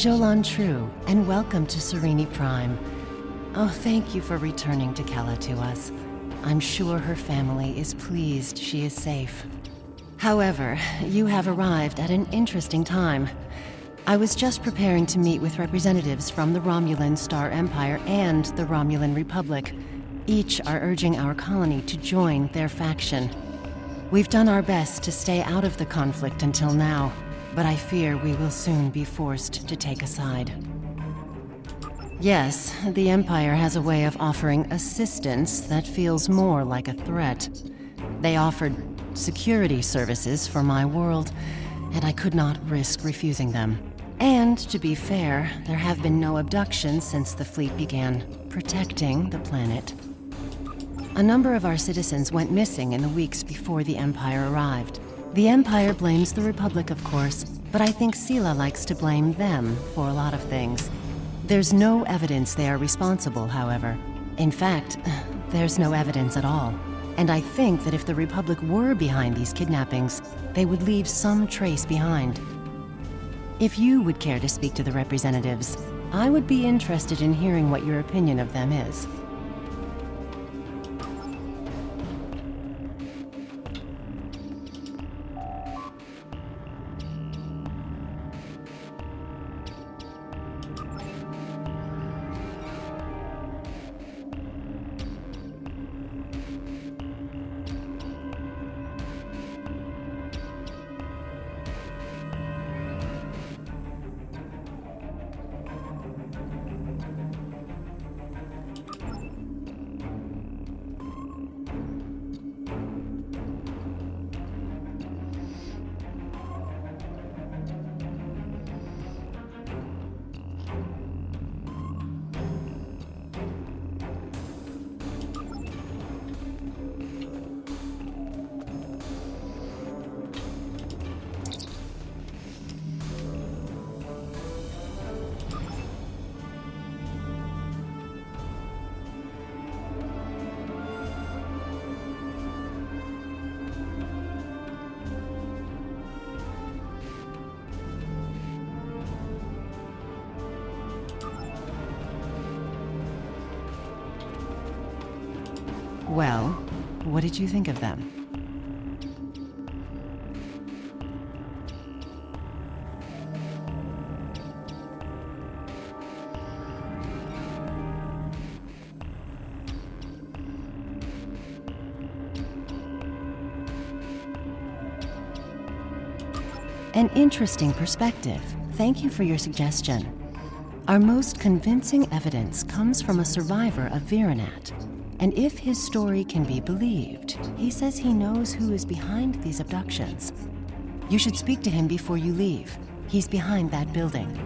Jolan True, and welcome to Sereni Prime. Oh, thank you for returning to Kella to us. I'm sure her family is pleased she is safe. However, you have arrived at an interesting time. I was just preparing to meet with representatives from the Romulan Star Empire and the Romulan Republic. Each are urging our colony to join their faction. We've done our best to stay out of the conflict until now, but I fear we will soon be forced to take a side. Yes, the Empire has a way of offering assistance that feels more like a threat. They offered security services for my world, and I could not risk refusing them. And to be fair, there have been no abductions since the fleet began protecting the planet. A number of our citizens went missing in the weeks before the Empire arrived. The Empire blames the Republic, of course, but I think Sela likes to blame them for a lot of things. There's no evidence they are responsible, however. In fact, there's no evidence at all. And I think that if the Republic were behind these kidnappings, they would leave some trace behind. If you would care to speak to the representatives, I would be interested in hearing what your opinion of them is. Well, what did you think of them? An interesting perspective. Thank you for your suggestion. Our most convincing evidence comes from a survivor of Virenat. And if his story can be believed, he says he knows who is behind these abductions. You should speak to him before you leave. He's behind that building.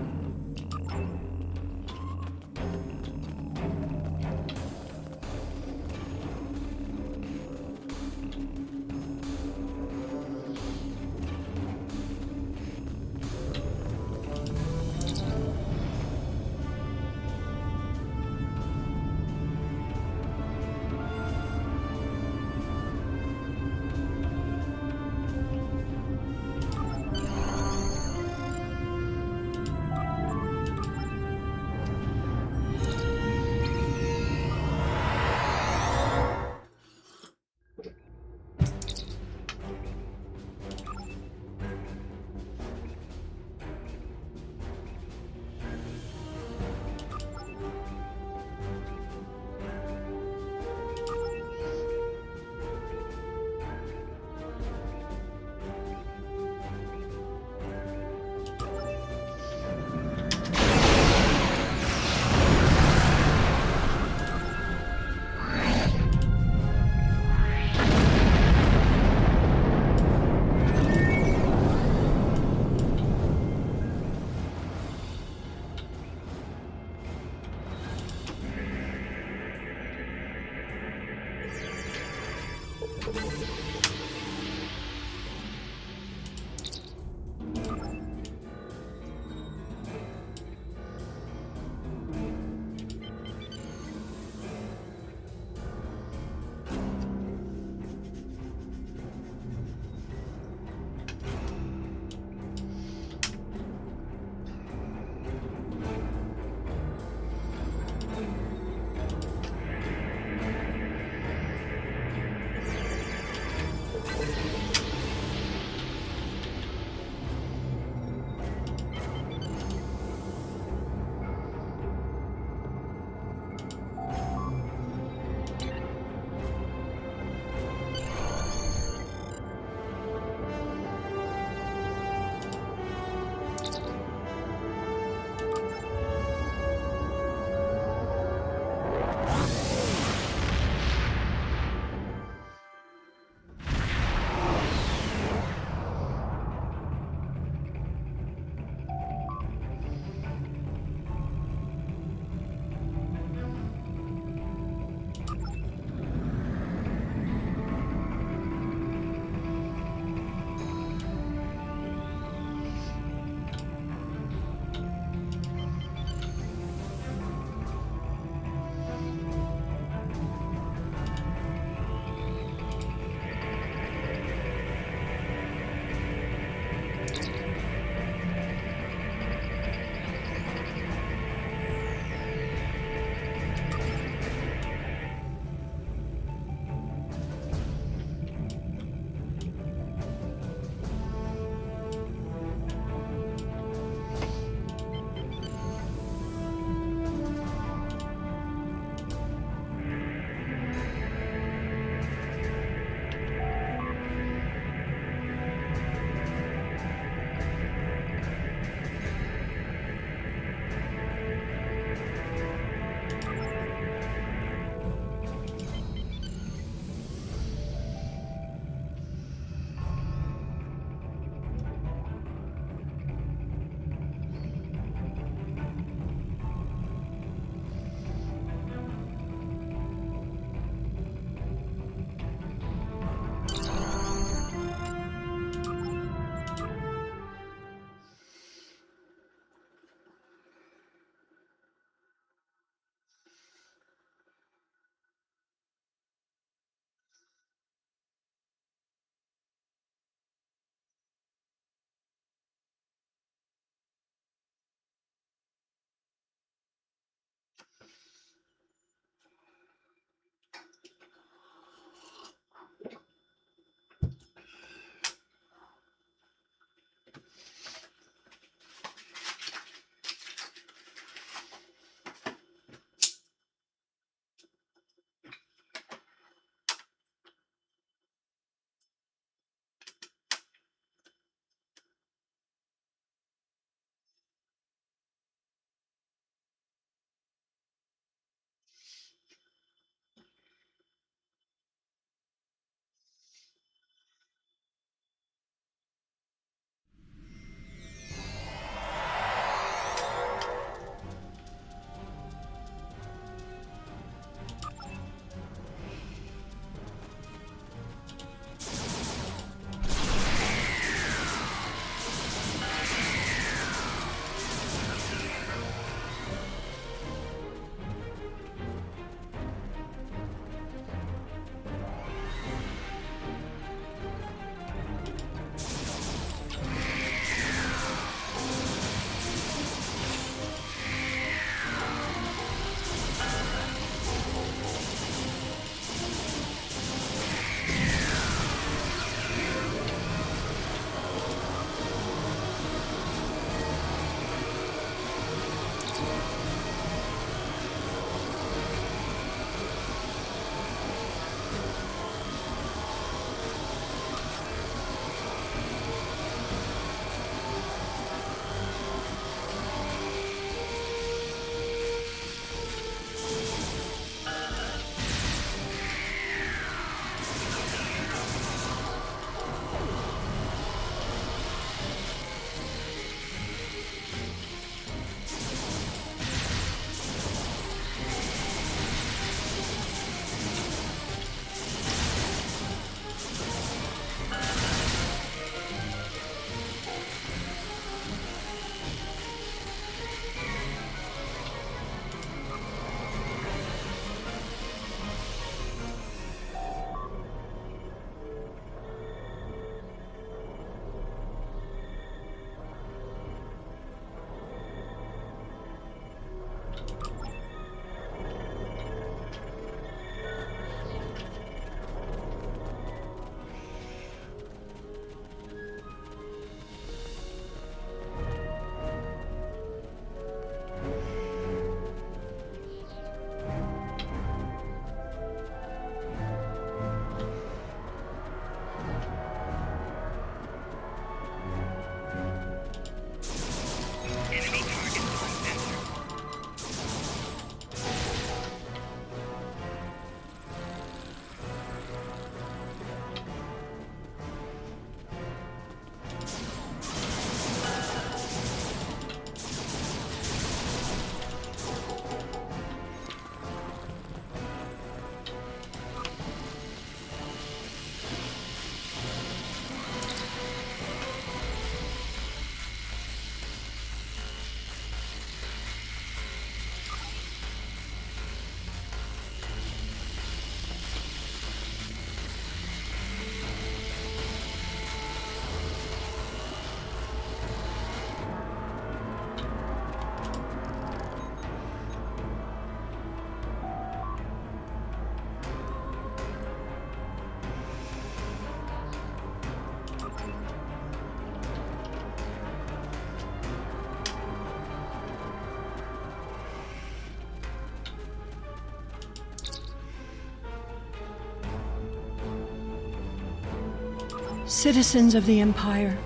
Citizens of the Empire,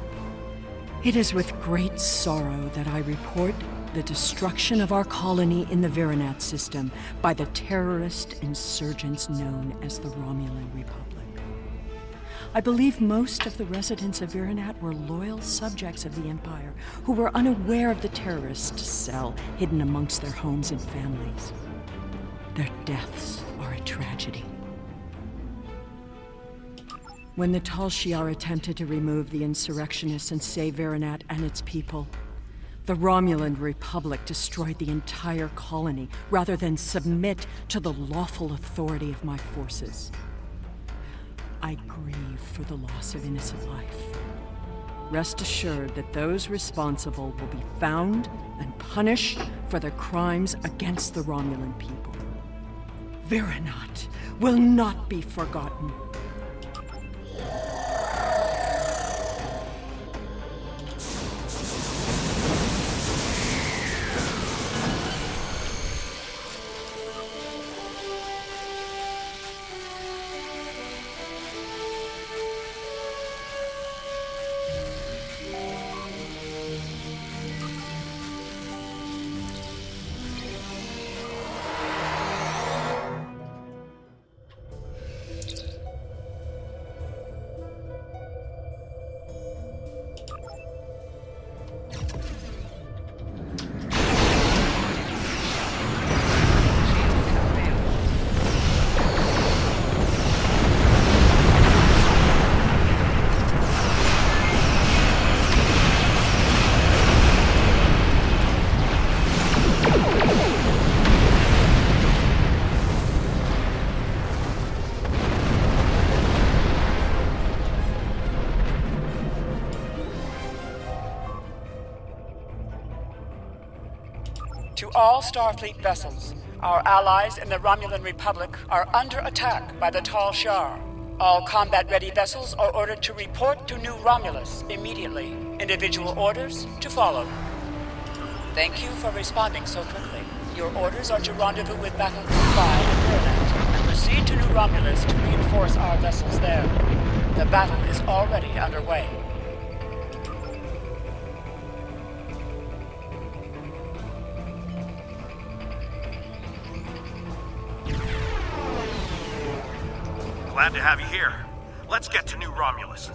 it is with great sorrow that I report the destruction of our colony in the Virinat system by the terrorist insurgents known as the Romulan Republic. I believe most of the residents of Virinat were loyal subjects of the Empire who were unaware of the terrorist cell hidden amongst their homes and families. Their deaths are a tragedy. When the Tal Shiar attempted to remove the insurrectionists and save Virinat and its people, the Romulan Republic destroyed the entire colony rather than submit to the lawful authority of my forces. I grieve for the loss of innocent life. Rest assured that those responsible will be found and punished for their crimes against the Romulan people. Virinat will not be forgotten. To all Starfleet vessels, our allies in the Romulan Republic are under attack by the Tal Shiar. All combat-ready vessels are ordered to report to New Romulus immediately. Individual orders to follow. Thank you for responding so quickly. Your orders are to rendezvous with Battle Group 5 in Virinat and proceed to New Romulus to reinforce our vessels there. The battle is already underway. Glad to have you here. Let's get to New Romulus.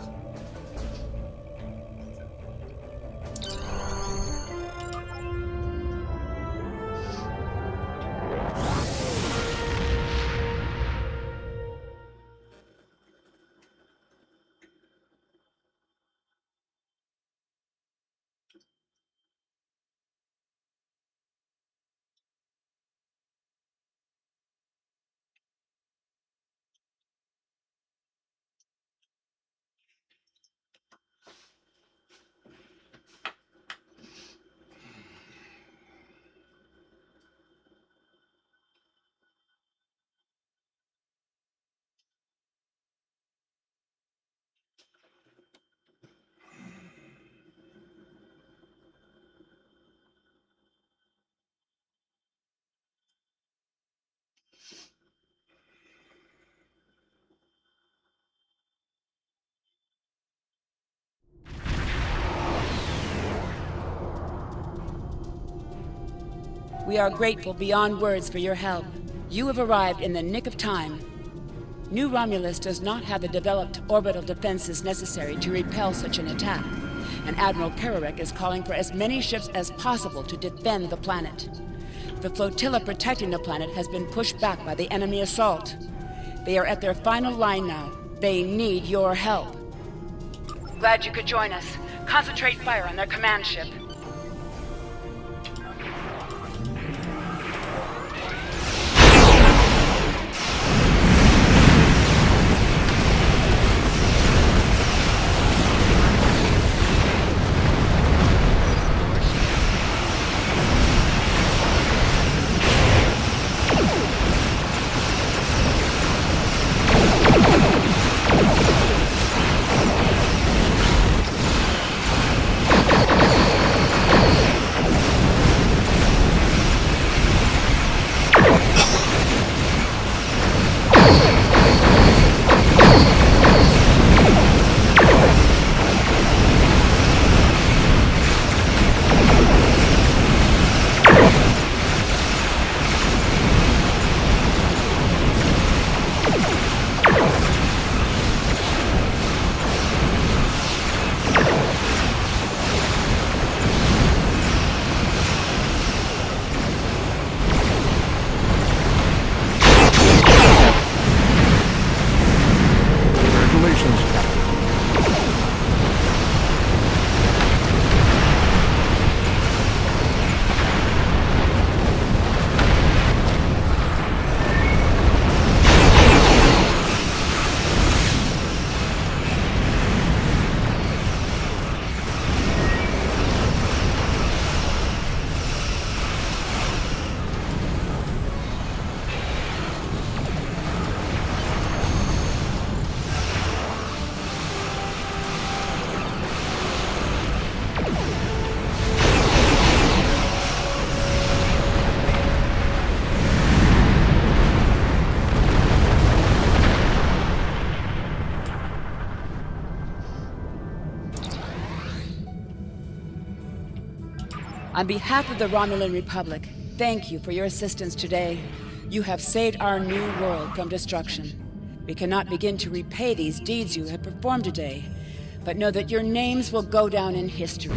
We are grateful beyond words for your help. You have arrived in the nick of time. New Romulus does not have the developed orbital defenses necessary to repel such an attack, and Admiral Kararek is calling for as many ships as possible to defend the planet. The flotilla protecting the planet has been pushed back by the enemy assault. They are at their final line now. They need your help. Glad you could join us. Concentrate fire on their command ship. On behalf of the Romulan Republic, thank you for your assistance today. You have saved our new world from destruction. We cannot begin to repay these deeds you have performed today, but know that your names will go down in history.